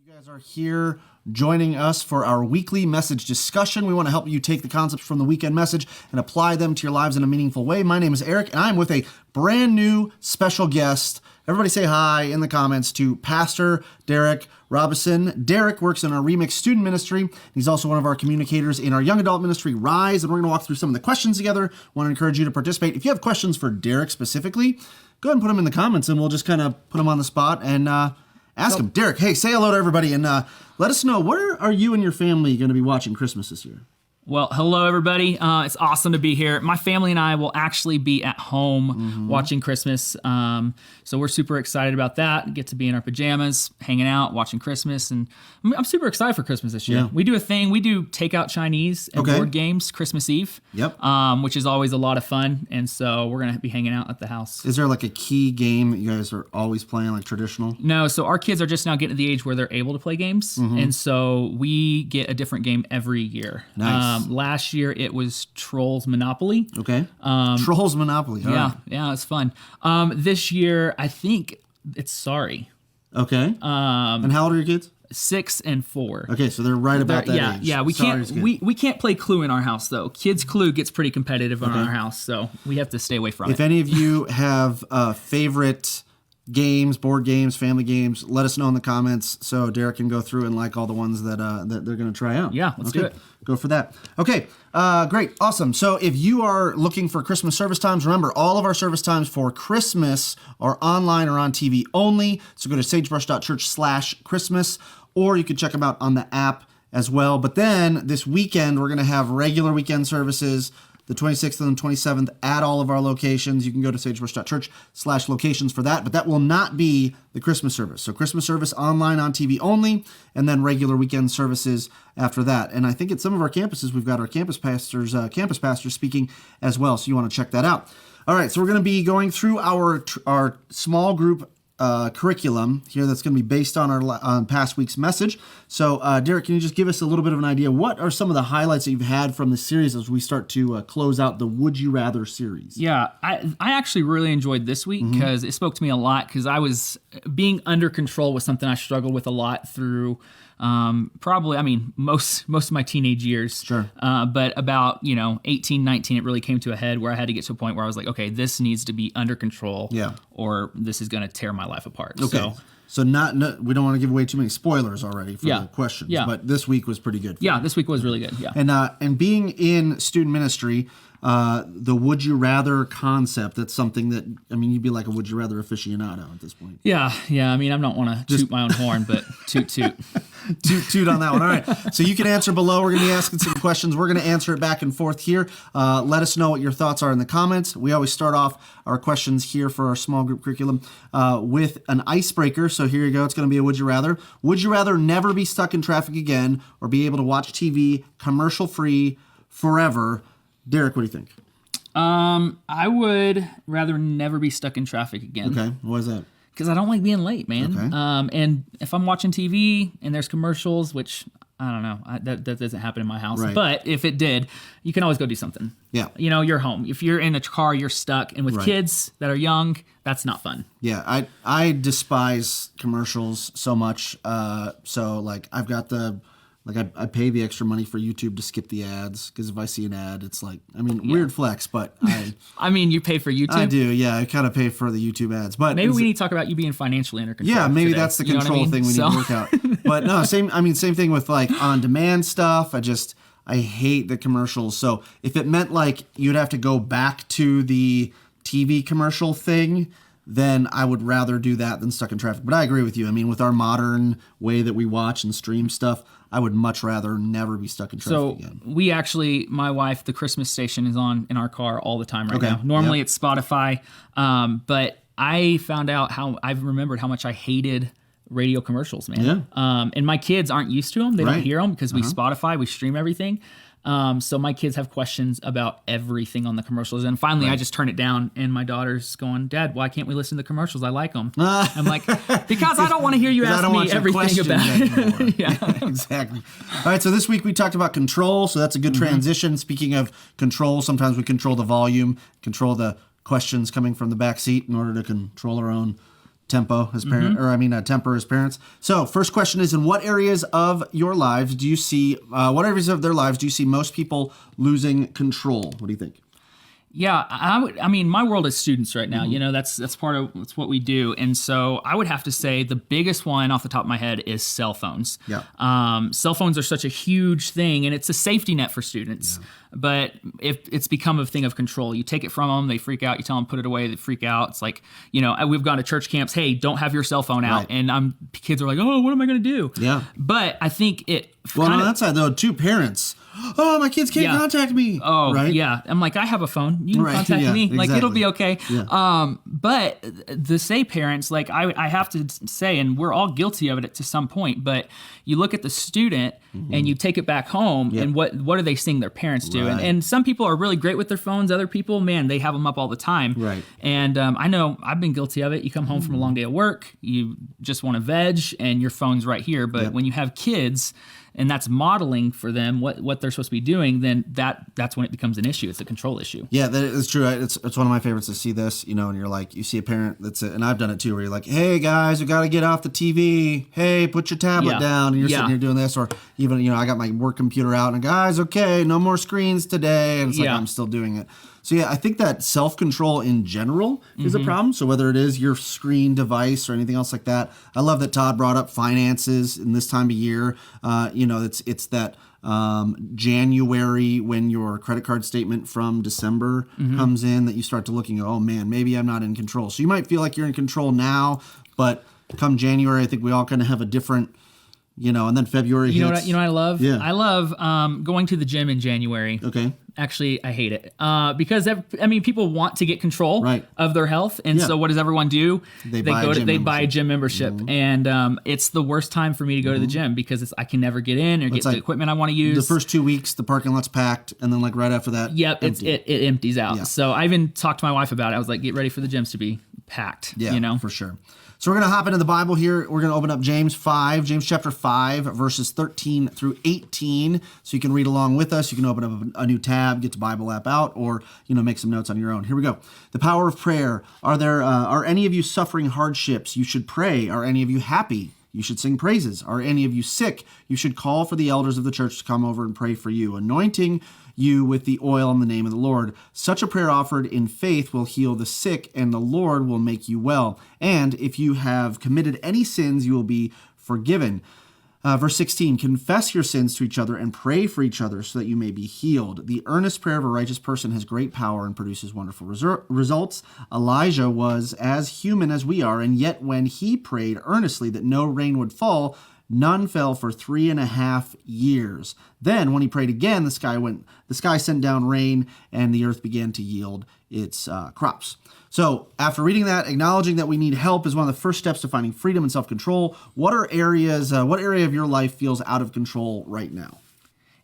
You guys are here joining us for our weekly message discussion. We want to help you take the concepts from the weekend message and apply them to your lives in a meaningful way. My name is Eric, and I'm with a brand new special guest. Everybody say hi in the comments to Pastor Derek Robison. Derek works in our Remix student ministry. He's also one of our communicators in our young adult ministry, Rise, and we're going to walk through some of the questions together. I want to encourage you to participate. If you have questions for Derek specifically, go ahead and put them in the comments, and we'll just kind of put them on the spot and ask him. Derek, hey, say hello to everybody, and let us know, where are you and your family going to be watching Christmas this year? Well, hello, everybody. It's awesome to be here. My family and I will actually be at home watching Christmas. So we're super excited about that. Get to be in our pajamas, hanging out, watching Christmas. And I'm super excited for Christmas this year. Yeah. We do a thing. We do takeout Chinese and board games Christmas Eve, which is always a lot of fun. And so we're going to be hanging out at the house. Is there like a key game that you guys are always playing, like traditional? No, so our kids are just now getting to the age where they're able to play games. And so we get a different game every year. Nice. Last year it was Trolls Monopoly. Okay. Trolls Monopoly. All right. Yeah, it's fun. This year I think it's Sorry. Okay. And how old are your kids? 6 and 4. Okay, so they're right about that age. Yeah, we can't play Clue in our house though. Kids Clue gets pretty competitive in our house, so we have to stay away from it. If any of you have favorite games, board games, family games, let us know in the comments so Derek can go through and like all the ones that they're going to try out. Yeah, let's do it. Go for that. Okay, great, awesome. So if you are looking for Christmas service times, remember all of our service times for Christmas are online or on TV only. So go to sagebrush.church/Christmas, or you can check them out on the app as well. But then this weekend, we're going to have regular weekend services, the 26th and the 27th at all of our locations. You can go to sagebrush.church/locations for that, but that will not be the Christmas service. So Christmas service online on TV only, and then regular weekend services after that. And I think at some of our campuses, we've got our campus pastors speaking as well. So you want to check that out. All right, so we're going to be going through our small group curriculum here that's going to be based on our past week's message. So, Derek, can you just give us a little bit of an idea? What are some of the highlights that you've had from the series as we start to close out the Would You Rather series? Yeah, I actually really enjoyed this week because it spoke to me a lot, because I was being under control was something I struggled with a lot through most of my teenage years. Sure. But about, 18, 19, it really came to a head where I had to get to a point where I was like, okay, this needs to be under control. Yeah. Or this is going to tear my life apart. Okay. So we don't want to give away too many spoilers already for the questions. Yeah. But this week was pretty good. Yeah, this week was really good. Yeah. And being in student ministry, the would you rather concept, that's something that, you'd be like a would you rather aficionado at this point. Yeah. I don't want to toot my own horn, but toot. Toot on that one. All right. So you can answer below. We're going to be asking some questions. We're going to answer it back and forth here. Let us know what your thoughts are in the comments. We always start off our questions here for our small group curriculum with an icebreaker. So here you go. It's going to be a would you rather. Would you rather never be stuck in traffic again or be able to watch TV commercial free forever? Derek, what do you think? I would rather never be stuck in traffic again. Okay. Why is that? Because I don't like being late, man. Okay. And if I'm watching TV and there's commercials, which I don't know, that doesn't happen in my house. Right. But if it did, you can always go do something. Yeah. You're home. If you're in a car, you're stuck. And with kids that are young, that's not fun. Yeah. I despise commercials so much. So I've got I pay the extra money for YouTube to skip the ads, because if I see an ad, it's weird flex, but you pay for YouTube? I do, yeah. I kind of pay for the YouTube ads. But maybe we need to talk about you being financially under control. Yeah, maybe today. that's the control thing we need to work out. But no, same thing with on-demand stuff. I hate the commercials. So if it meant you'd have to go back to the TV commercial thing, then I would rather do that than stuck in traffic. But I agree with you. With our modern way that we watch and stream stuff, I would much rather never be stuck in traffic again. We actually, my wife, the Christmas station is on in our car all the time now. Normally it's Spotify, but I found out I've remembered how much I hated radio commercials, man. Yeah. And my kids aren't used to them. They don't hear them because we Spotify, we stream everything. So my kids have questions about everything on the commercials. And finally, I just turn it down, and my daughter's going, Dad, why can't we listen to the commercials? I like them. I'm like, because I don't want to hear you ask me everything about it. Yeah, exactly. All right, so this week we talked about control, so that's a good transition. Speaking of control, sometimes we control the volume, control the questions coming from the back seat in order to control our own tempo as parent, or I mean, temper as parents. So first question is, in what areas of your lives do you see, what areas of their lives do you see most people losing control? What do you think? Yeah, I mean, my world is students right now. You know, that's that's what we do, and so I would have to say the biggest one off the top of my head is cell phones. Yeah. Cell phones are such a huge thing, and it's a safety net for students. Yeah. But if it's become a thing of control, you take it from them, they freak out. You tell them put it away, they freak out. It's like, you know, we've gone to church camps. Hey, don't have your cell phone out, and kids are like, oh, what am I going to do? Yeah. But I think it. Well, on that side though, two parents. Oh, my kids can't contact me. Oh, right? Yeah. I'm like, I have a phone. You can contact me. Like, it'll be okay. Yeah. But the say parents, like, I have to say, and we're all guilty of it to some point, but you look at the student and you take it back home, and what are they seeing their parents do? Right. And some people are really great with their phones. Other people, man, they have them up all the time. Right. And I know I've been guilty of it. You come home from a long day of work, you just want to veg, and your phone's right here. But when you have kids, and that's modeling for them what they're supposed to be doing, then that's when it becomes an issue. It's a control issue. Yeah, that is true. It's one of my favorites to see this, you know, and you're like, you see a parent and I've done it too, where you're like, hey guys, we got to get off the TV. Hey, put your tablet down. And you're sitting here doing this, or even, you know, I got my work computer out and guys, okay, no more screens today. And it's like, I'm still doing it. So yeah, I think that self-control in general is a problem. So whether it is your screen device or anything else like that, I love that Todd brought up finances in this time of year. You know, it's that January when your credit card statement from December comes in that you start to looking, oh man, maybe I'm not in control. So you might feel like you're in control now, but come January, I think we all kind of have a different, you know, and then February hits. You know what I love? Yeah. I love going to the gym in January. Okay. Actually, I hate it because people want to get control Right. of their health, and so what does everyone do? They buy a gym membership, and it's the worst time for me to go to the gym because I can never get in or get the equipment I want to use. The first 2 weeks, the parking lot's packed, and then like right after that, it empties out. Yeah. So I even talked to my wife about it. I was like, get ready for the gyms to be packed. Yeah, you know, for sure. So we're going to hop into the Bible here. We're going to open up James chapter 5, verses 13 through 18. So you can read along with us. You can open up a new tab, get the Bible app out, or, you know, make some notes on your own. Here we go. The power of prayer. Are any of you suffering hardships? You should pray. Are any of you happy? You should sing praises. Are any of you sick? You should call for the elders of the church to come over and pray for you, anointing you with the oil in the name of the Lord. Such a prayer offered in faith will heal the sick, and the Lord will make you well. And if you have committed any sins, you will be forgiven. Verse 16, confess your sins to each other and pray for each other so that you may be healed. The earnest prayer of a righteous person has great power and produces wonderful results. Elijah was as human as we are, and yet when he prayed earnestly that no rain would fall, none fell for 3.5 years. Then when he prayed again, the sky sent down rain, and the earth began to yield its crops. So after reading that, acknowledging that we need help is one of the first steps to finding freedom and self-control. What area of your life feels out of control right now?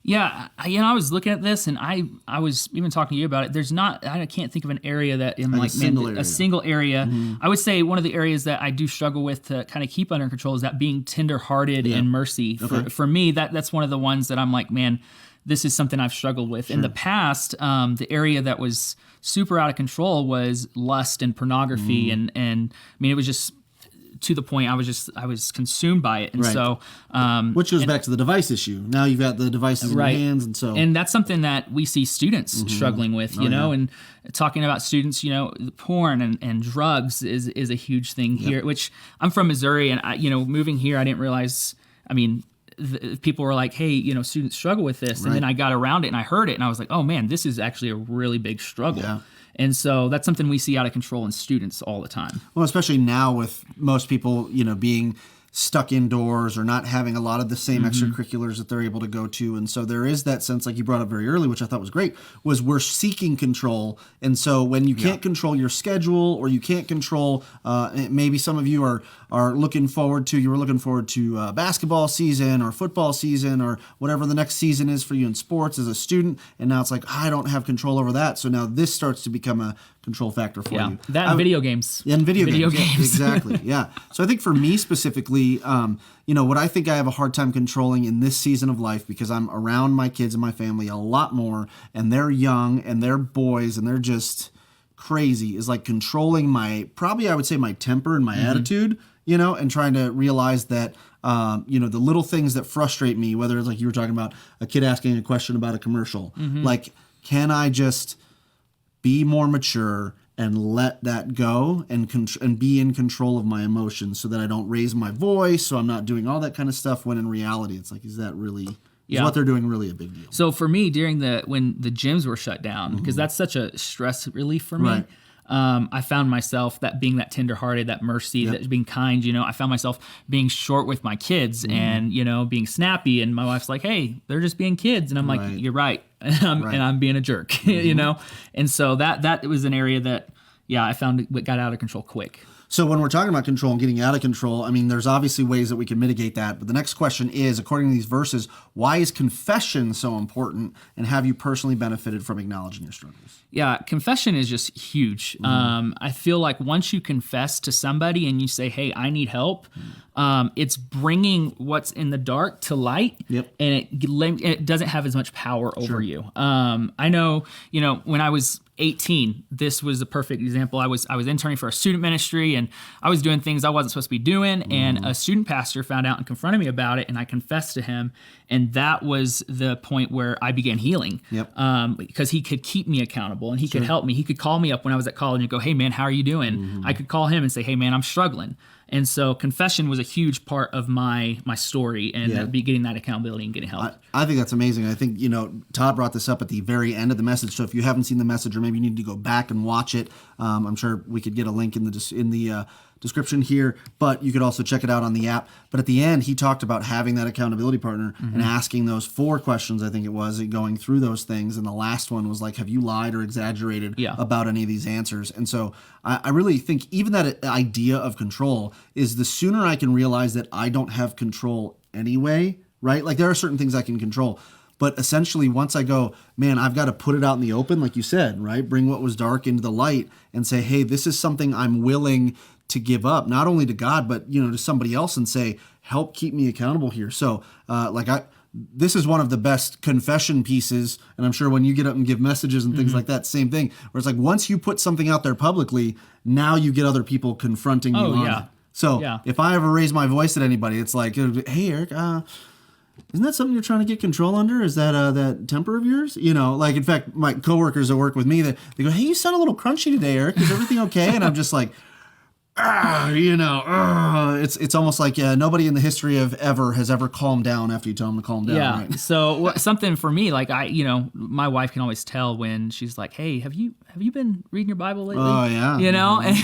Yeah, I was looking at this, and I was even talking to you about it. I can't think of an area that in like a single area. Mm-hmm. I would say one of the areas that I do struggle with to kind of keep under control is that being tenderhearted and mercy. Okay. For me, that's one of the ones that I'm like, man, this is something I've struggled with. Sure. In the past, the area that was super out of control was lust and pornography, and I mean, it was just to the point I was consumed by it, and so which goes back to the device issue. Now you've got the devices in your hands, and that's something that we see students struggling with, you know, and talking about students, you know, porn and drugs is a huge thing here. Which I'm from Missouri, and moving here, I didn't realize. I mean, people were like, hey, you know, students struggle with this, and then I got around it and I heard it, and I was like, oh man, this is actually a really big struggle. Yeah. And so that's something we see out of control in students all the time. Well, especially now with most people, you know, being stuck indoors or not having a lot of the same extracurriculars that they're able to go to. And so there is that sense, like you brought up very early, which I thought was great, was we're seeking control. And so when you can't control your schedule, or you can't control, maybe some of you were looking forward to basketball season or football season or whatever the next season is for you in sports as a student. And now it's like, I don't have control over that. So now this starts to become a control factor for you. That and video games. And video games. Yeah, exactly. Yeah. So I think for me specifically, what I think I have a hard time controlling in this season of life, because I'm around my kids and my family a lot more, and they're young and they're boys and they're just crazy is like controlling I would say my temper and my attitude, and trying to realize that, the little things that frustrate me, whether it's like you were talking about a kid asking a question about a commercial, like, can I just be more mature and let that go and be in control of my emotions so that I don't raise my voice, so I'm not doing all that kind of stuff, when in reality it's like, is that really... Is what they're doing really a big deal? So for me, when the gyms were shut down, because that's such a stress relief for me, Right. I found myself being that tenderhearted, that mercy, that being kind. I found myself being short with my kids and being snappy. And my wife's like, "Hey, they're just being kids," and I'm like, "You're right," and I'm being a jerk, And so that was an area that I found it got out of control quick. So when we're talking about control and getting out of control, I mean, there's obviously ways that we can mitigate that. But the next question is, according to these verses, why is confession so important? And have you personally benefited from acknowledging your struggles? Yeah, confession is just huge. I feel like once you confess to somebody and you say, "Hey, I need help," it's bringing what's in the dark to light, and it doesn't have as much power over you. I know, when I was 18, this was a perfect example. I was interning for a student ministry, and I was doing things I wasn't supposed to be doing, and a student pastor found out and confronted me about it, and I confessed to him, and that was the point where I began healing. Because he could keep me accountable, and he could help me. He could call me up when I was at college and go, "Hey man, how are you doing?" I could call him and say, "Hey man, I'm struggling." And so confession was a huge part of my story, and getting that accountability and getting help. I think that's amazing. I think, Todd brought this up at the very end of the message. So if you haven't seen the message, or maybe you need to go back and watch it, I'm sure we could get a link in the description here, but you could also check it out on the app. But at the end, he talked about having that accountability partner and asking those 4 questions, I think it was, and going through those things. And the last one was like, have you lied or exaggerated about any of these answers? And so I really think even that idea of control is, the sooner I can realize that I don't have control anyway, right? Like, there are certain things I can control. But essentially, once I go, man, I've got to put it out in the open, like you said, right? Bring what was dark into the light and say, hey, this is something I'm willing to give up, not only to God, but, to somebody else, and say, help keep me accountable here. So this is one of the best confession pieces. And I'm sure when you get up and give messages and things like that, same thing, where it's like, once you put something out there publicly, now you get other people confronting you on it. So if I ever raise my voice at anybody, it's like, hey, Eric, isn't that something you're trying to get control under? Is that that temper of yours? Like, in fact, my coworkers that work with me, they go, hey, you sound a little crunchy today, Eric. Is everything okay? And I'm just like, it's almost like nobody in the history of ever has ever calmed down after you tell them to calm down. Yeah. Right? So something for me, like my wife can always tell when she's like, "Hey, have you been reading your Bible lately?" Oh yeah.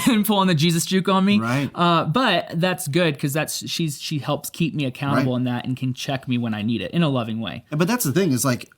And pulling the Jesus juke on me. Right. But that's good, because she helps keep me accountable in that, and can check me when I need it in a loving way. But that's the thing, is like,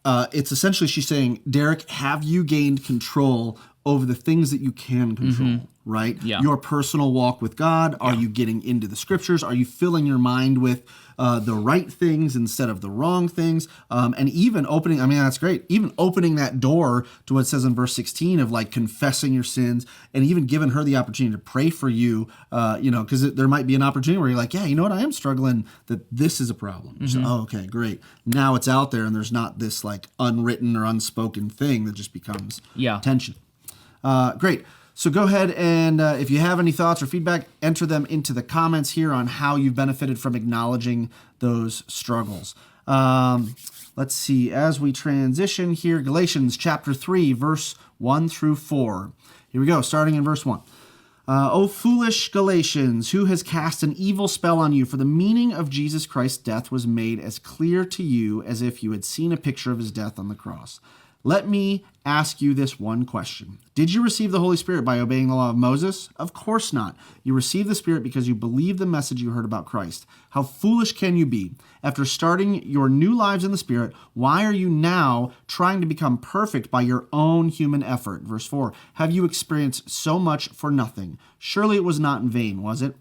it's essentially she's saying, Derek, have you gained control over the things that you can control, right? Yeah. Your personal walk with God. Are you getting into the scriptures? Are you filling your mind with the right things instead of the wrong things? And even opening, that's great. Even opening that door to what it says in verse 16 of like confessing your sins, and even giving her the opportunity to pray for you, because there might be an opportunity where you're like, yeah, you know what? I am struggling, that this is a problem. So, okay, great. Now it's out there, and there's not this like unwritten or unspoken thing that just becomes tension. Great. So go ahead and if you have any thoughts or feedback, enter them into the comments here on how you've benefited from acknowledging those struggles. Let's see. As we transition here, Galatians chapter 3, verse 1 through 4. Here we go, starting in verse 1. O foolish Galatians, who has cast an evil spell on you? For the meaning of Jesus Christ's death was made as clear to you as if you had seen a picture of his death on the cross. Let me ask you this one question. Did you receive the Holy Spirit by obeying the law of Moses? Of course not. You received the Spirit because you believed the message you heard about Christ. How foolish can you be? After starting your new lives in the Spirit, why are you now trying to become perfect by your own human effort? Verse 4, have you experienced so much for nothing? Surely it was not in vain, was it?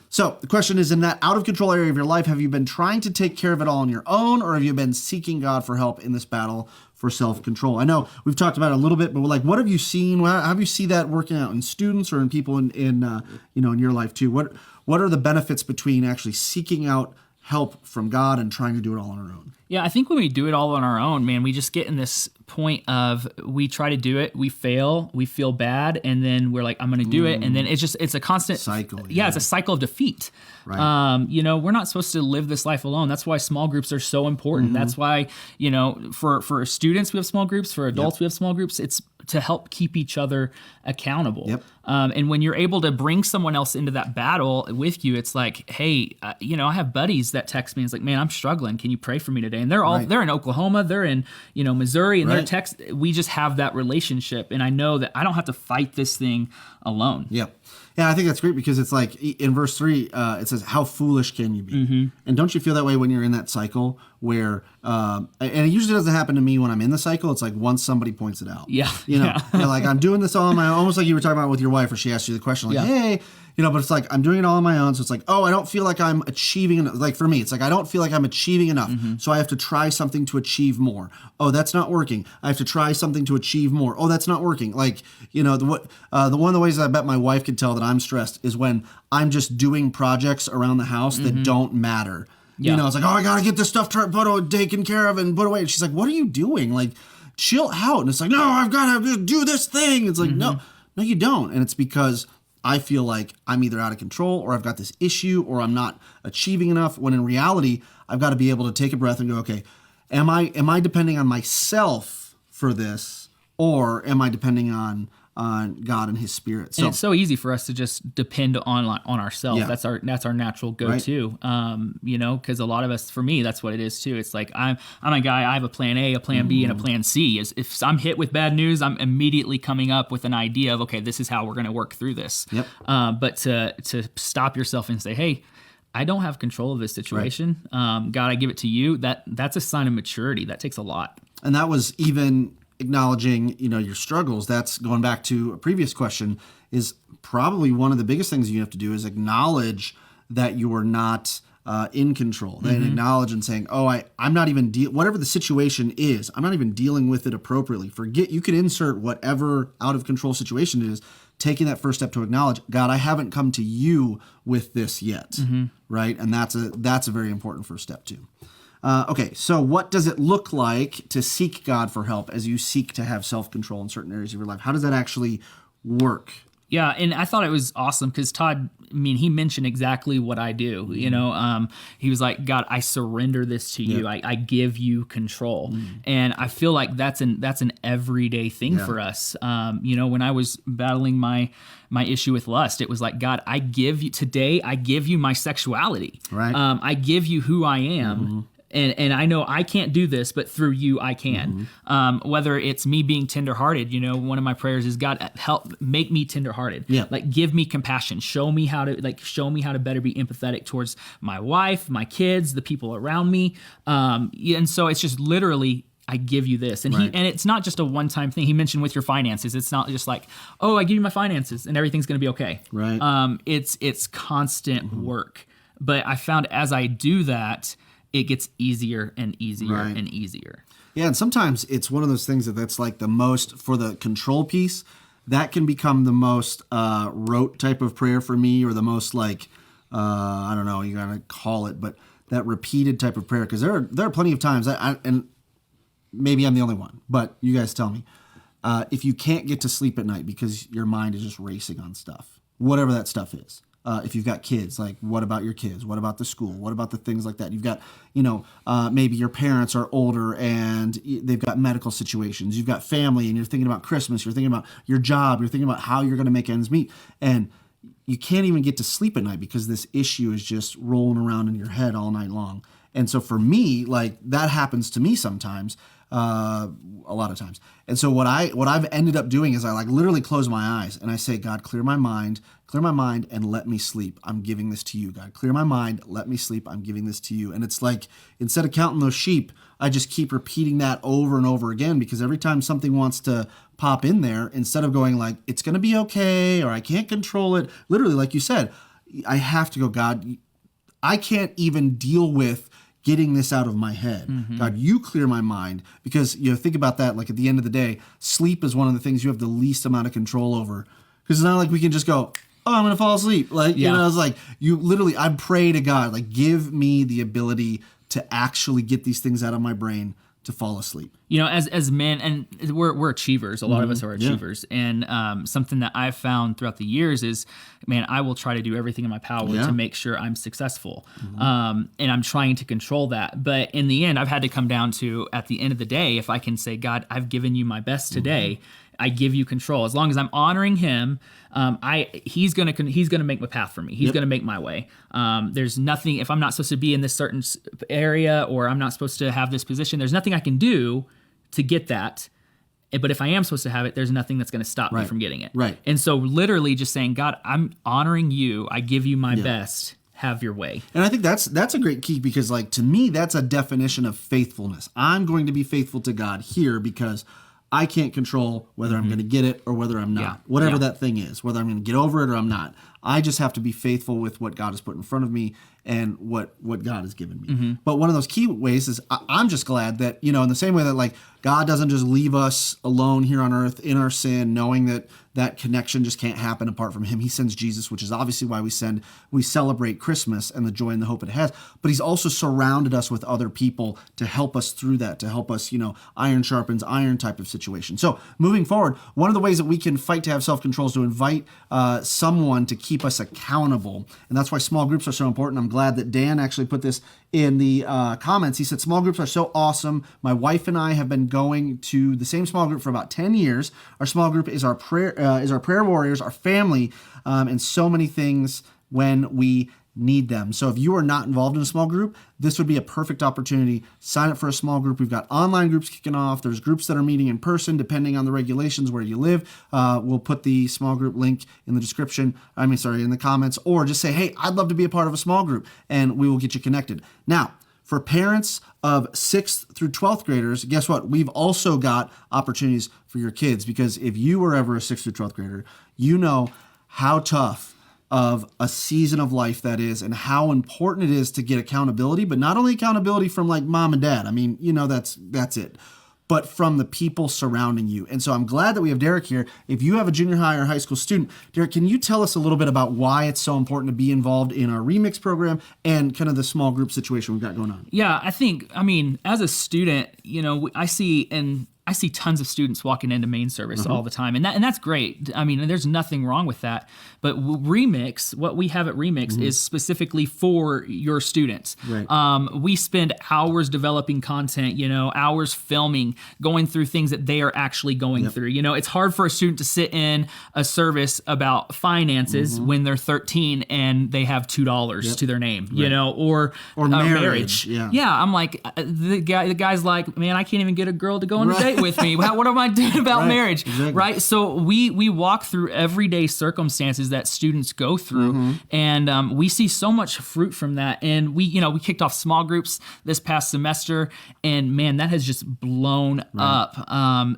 So the question is, in that out of control area of your life, have you been trying to take care of it all on your own, or have you been seeking God for help in this battle for self-control? I know we've talked about it a little bit, but like, what have you seen? How have you seen that working out in students or in people in your life too? What are the benefits between actually seeking out help from God and trying to do it all on our own. Yeah, I think when we do it all on our own, man, we just get in this point of we try to do it, we fail, we feel bad, and then we're like, I'm going to do it, and then it's a constant cycle. Yeah, it's a cycle of defeat. Right. We're not supposed to live this life alone. That's why small groups are so important. That's why, for students we have small groups, for adults we have small groups. It's to help keep each other accountable. Yep. And when you're able to bring someone else into that battle with you, it's like, hey, I have buddies that text me. It's like, man, I'm struggling. Can you pray for me today? And they're in Oklahoma, they're in Missouri, and they're text. We just have that relationship, and I know that I don't have to fight this thing alone. Yep. Yeah, I think that's great because it's like in verse 3, it says, how foolish can you be? And don't you feel that way when you're in that cycle where, and it usually doesn't happen to me when I'm in the cycle. It's like once somebody points it out. Yeah. Like I'm doing this all on my own, almost like you were talking about with your wife, where she asked you the question like, hey, but it's like I'm doing it all on my own. So it's like, oh, I don't feel like I'm achieving enough. Like for me, it's like I don't feel like I'm achieving enough. So I have to try something to achieve more. Oh, that's not working. I have to try something to achieve more. Oh, that's not working. Like, one of the ways that I bet my wife could tell that I'm stressed is when I'm just doing projects around the house that don't matter. Yeah. It's like, oh, I got to get this stuff taken care of and put away. And she's like, what are you doing? Like, chill out. And it's like, no, I've got to just do this thing. It's like, no, you don't. And it's because I feel like I'm either out of control or I've got this issue or I'm not achieving enough, when in reality, I've got to be able to take a breath and go, okay, am I depending on myself for this, or am I depending on God and His Spirit? So and it's so easy for us to just depend on ourselves. Yeah. That's our natural go-to. Because a lot of us, for me, that's what it is too. It's like I'm a guy. I have a plan A, a plan B, and a plan C. If I'm hit with bad news, I'm immediately coming up with an idea of, okay, this is how we're going to work through this. Yep. But to stop yourself and say, hey, I don't have control of this situation. God, I give it to you. That's a sign of maturity. That takes a lot. And that was even acknowledging, your struggles. That's going back to a previous question, is probably one of the biggest things you have to do is acknowledge that you are not in control. Then acknowledge and saying, oh, I'm not even, whatever the situation is, I'm not even dealing with it appropriately. You can insert whatever out of control situation it is, taking that first step to acknowledge, God, I haven't come to you with this yet, right? And that's a very important first step too. Okay, so what does it look like to seek God for help as you seek to have self-control in certain areas of your life? How does that actually work? Yeah, and I thought it was awesome because Todd, he mentioned exactly what I do. He was like, God, I surrender this to you. I give you control. And I feel like that's an everyday thing for us. When I was battling my issue with lust, it was like, God, I give you my sexuality. Right. I give you who I am. And I know I can't do this, but through you, I can. Whether it's me being tenderhearted, one of my prayers is, God, help make me tenderhearted. Yeah. Like, give me compassion. Show me how to better be empathetic towards my wife, my kids, the people around me. And so it's just literally, I give you this. And and it's not just a one-time thing. He mentioned with your finances. It's not just like, oh, I give you my finances and everything's going to be okay. Right. It's constant work. But I found as I do that, it gets easier and easier and easier. Yeah, and sometimes it's one of those things that's like the most, for the control piece, that can become the most rote type of prayer for me, or the most like, I don't know, you gotta call it, but that repeated type of prayer. Because there are plenty of times, and maybe I'm the only one, but you guys tell me, if you can't get to sleep at night because your mind is just racing on stuff, whatever that stuff is. If you've got kids, like, what about your kids? What about the school? What about the things like that? You've got, maybe your parents are older and they've got medical situations. You've got family and you're thinking about Christmas. You're thinking about your job. You're thinking about how you're going to make ends meet. And you can't even get to sleep at night because this issue is just rolling around in your head all night long. And so for me, like, that happens to me sometimes, a lot of times. And so what I've ended up doing is I like literally close my eyes and I say, God, clear my mind and let me sleep. I'm giving this to you, God. Clear my mind, let me sleep. I'm giving this to you. And it's like, instead of counting those sheep, I just keep repeating that over and over again, because every time something wants to pop in there, instead of going like, it's going to be okay, or I can't control it, literally, like you said, I have to go, God, I can't even deal with getting this out of my head. God, you clear my mind, because think about that. Like, at the end of the day, sleep is one of the things you have the least amount of control over, because it's not like we can just go, oh, I'm going to fall asleep. Like, Yeah. you know, it's like you literally, I pray to God, like, give me the ability to actually get these things out of my brain to fall asleep. You know, as men, and we're achievers. A lot of us are achievers, and something that I've found throughout the years is, man, I will try to do everything in my power to make sure I'm successful, and I'm trying to control that. But in the end, I've had to come down to, at the end of the day, if I can say, God, I've given you my best today. I give you control. As long as I'm honoring him, he's gonna make my path for me. He's gonna make my way. There's nothing, if I'm not supposed to be in this certain area, or I'm not supposed to have this position, there's nothing I can do to get that. But if I am supposed to have it, there's nothing that's going to stop me from getting it. Right. And so literally just saying, God, I'm honoring you. I give you my best. Have your way. And I think that's a great key, because, like, to me, that's a definition of faithfulness. I'm going to be faithful to God here because I can't control whether I'm going to get it or whether I'm not. Whatever that thing is, whether I'm going to get over it or I'm not. I just have to be faithful with what God has put in front of me and what God has given me. But one of those key ways is I'm just glad that, you know, in the same way that, like, God doesn't just leave us alone here on earth in our sin, knowing that that connection just can't happen apart from him. He sends Jesus, which is obviously why we celebrate Christmas and the joy and the hope it has. But he's also surrounded us with other people to help us through that, to help us, you know, iron sharpens iron type of situation. So moving forward, one of the ways that we can fight to have self-control is to invite someone to keep us accountable. And that's why small groups are so important. I'm glad that Dan actually put this in the comments. He said, small groups are so awesome. My wife and I have been going to the same small group for about 10 years. Our small group is our prayer warriors, our family, and so many things when we need them. So if you are not involved in a small group, this would be a perfect opportunity. Sign up for a small group. We've got online groups kicking off. There's groups that are meeting in person, depending on the regulations where you live. We'll put the small group link in the description. In the comments, or just say, hey, I'd love to be a part of a small group, and we will get you connected. Now, for parents of 6th through 12th graders, guess what? We've also got opportunities for your kids, because if you were ever a 6th through 12th grader, you know how tough of a season of life that is, and how important it is to get accountability, but not only accountability from, like, mom and dad. I mean, you know, that's it. But from the people surrounding you. And so I'm glad that we have Derek here. If you have a junior high or high school student, Derek, can you tell us a little bit about why it's so important to be involved in our remix program and kind of the small group situation we've got going on? Yeah, I mean, as a student, you know, I see tons of students walking into main service all the time, and that's great. I mean, there's nothing wrong with that. But Remix, what we have at Remix is specifically for your students. Right. We spend hours developing content, you know, hours filming, going through things that they are actually going through. You know, it's hard for a student to sit in a service about finances when they're 13 and they have $2 to their name, you know, or marriage. Yeah, I'm like, the guy's like, man, I can't even get a girl to go on a date with me. What am I doing about marriage? Exactly. Right? So we walk through everyday circumstances that students go through, and we see so much fruit from that. And we kicked off small groups this past semester, and man, that has just blown up.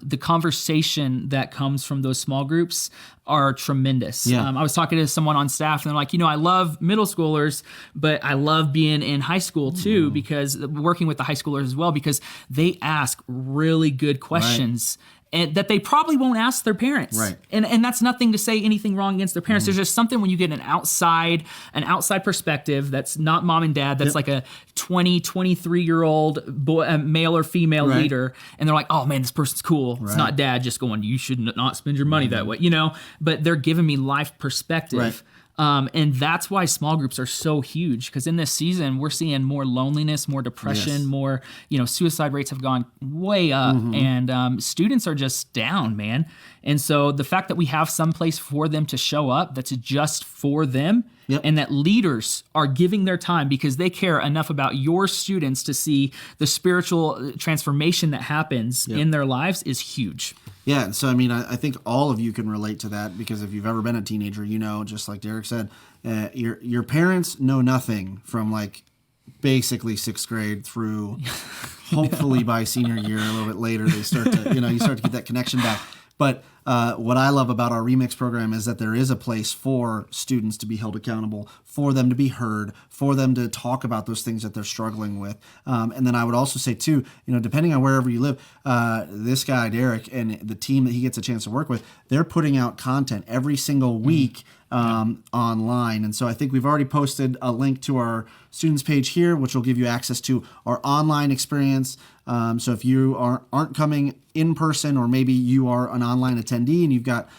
The conversation that comes from those small groups are tremendous. I was talking to someone on staff, and they're like, you know, I love middle schoolers, but I love being in high school too, because working with the high schoolers as well, because they ask really good questions. And that they probably won't ask their parents. Right. And that's nothing to say anything wrong against their parents. There's just something when you get an outside perspective that's not mom and dad, that's like a 23-year-old boy, male or female leader, and they're like, oh man, this person's cool. It's not dad just going, you should not spend your money that way, you know? But they're giving me life perspective. Right. And that's why small groups are so huge, because in this season we're seeing more loneliness, more depression, more, you know, suicide rates have gone way up, and students are just down, man. And so the fact that we have some place for them to show up that's just for them, and that leaders are giving their time because they care enough about your students to see the spiritual transformation that happens in their lives is huge. Yeah, so I mean, I think all of you can relate to that, because if you've ever been a teenager, you know, just like Derek said, your parents know nothing from, like, basically 6th grade through hopefully by senior year, a little bit later, they start to, you know, you start to get that connection back. But what I love about our Remix program is that there is a place for students to be held accountable, for them to be heard, for them to talk about those things that they're struggling with. And then I would also say too, you know, depending on wherever you live, this guy, Derek, and the team that he gets a chance to work with, they're putting out content every single week online. And so I think we've already posted a link to our students page here, which will give you access to our online experience. So if you aren't coming in person, or maybe you are an online attendee and you've got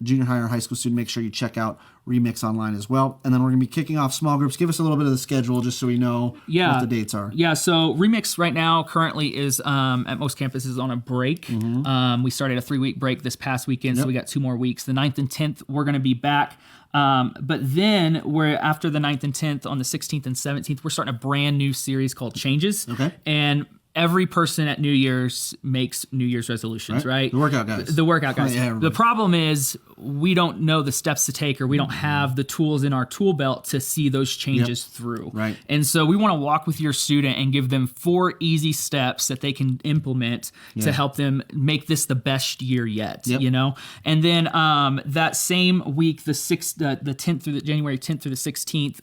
junior high or high school student, make sure you check out Remix online as well. And then we're going to be kicking off small groups. Give us a little bit of the schedule just so we know what the dates are. Yeah, so Remix right now currently is at most campuses on a break. We started a 3-week break this past weekend, so we got 2 more weeks. The 9th and 10th, we're going to be back. But then we're after the 9th and 10th, on the 16th and 17th, we're starting a brand new series called Changes. And every person at New Year's makes New Year's resolutions, right? The workout guys. The workout guys. Yeah, the problem is we don't know the steps to take, or we don't have the tools in our tool belt to see those changes through. Right. And so we want to walk with your student and give them 4 easy steps that they can implement to help them make this the best year yet, you know? And then that same week, the 10th through the January 10th through the 16th,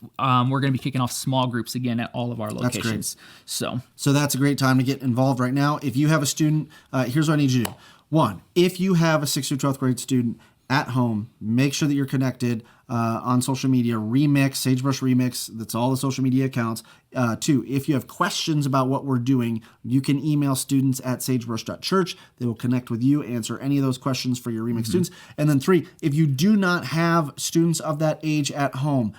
we're going to be kicking off small groups again at all of our locations. So that's a great time to get involved right now. If you have a student, here's what I need you to do. 1, if you have a 6th through 12th grade student at home, make sure that you're connected on social media. Remix, Sagebrush Remix, that's all the social media accounts. 2, if you have questions about what we're doing, you can email students at sagebrush.church. They will connect with you, answer any of those questions for your Remix students. And then 3, if you do not have students of that age at home,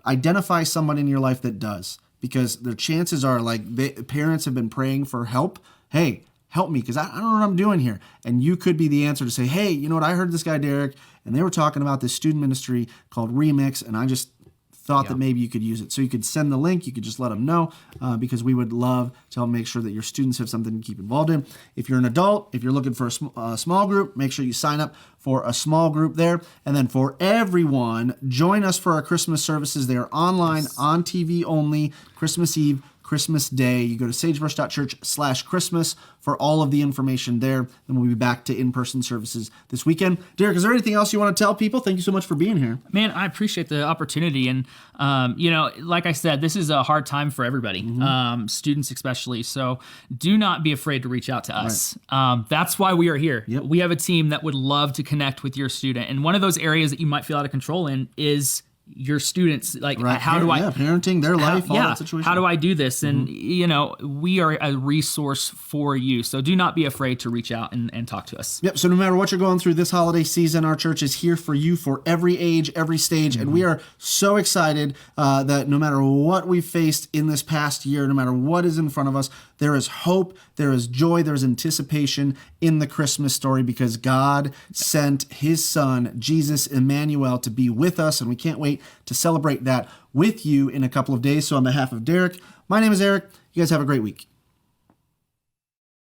identify someone in your life that does, because the chances are, like, parents have been praying for help. Hey, help me, because I don't know what I'm doing here. And you could be the answer to say, hey, you know what, I heard this guy Derek, and they were talking about this student ministry called Remix, and I just thought that maybe you could use it. So you could send the link, you could just let them know, because we would love to help make sure that your students have something to keep involved in. If you're an adult, if you're looking for a small group, make sure you sign up for a small group there. And then for everyone, join us for our Christmas services. They are online, on TV only, Christmas Eve, Christmas Day. You go to sagebrush.church/Christmas for all of the information there. And we'll be back to in-person services this weekend. Derek, is there anything else you want to tell people? Thank you so much for being here. Man, I appreciate the opportunity. And, you know, like I said, this is a hard time for everybody, students especially. So do not be afraid to reach out to us. That's why we are here. We have a team that would love to connect with your student. And one of those areas that you might feel out of control in is your students, like, how do I parenting their life, all that situation. How do I do this? And you know, we are a resource for you, so do not be afraid to reach out and talk to us. So no matter what you're going through this holiday season, our church is here for you for every age, every stage, and we are so excited that no matter what we've faced in this past year, no matter what is in front of us, there is hope, there is joy, there's anticipation in the Christmas story, because God sent his son, Jesus Emmanuel, to be with us, and we can't wait to celebrate that with you in a couple of days. So on behalf of Derek, my name is Eric. You guys have a great week.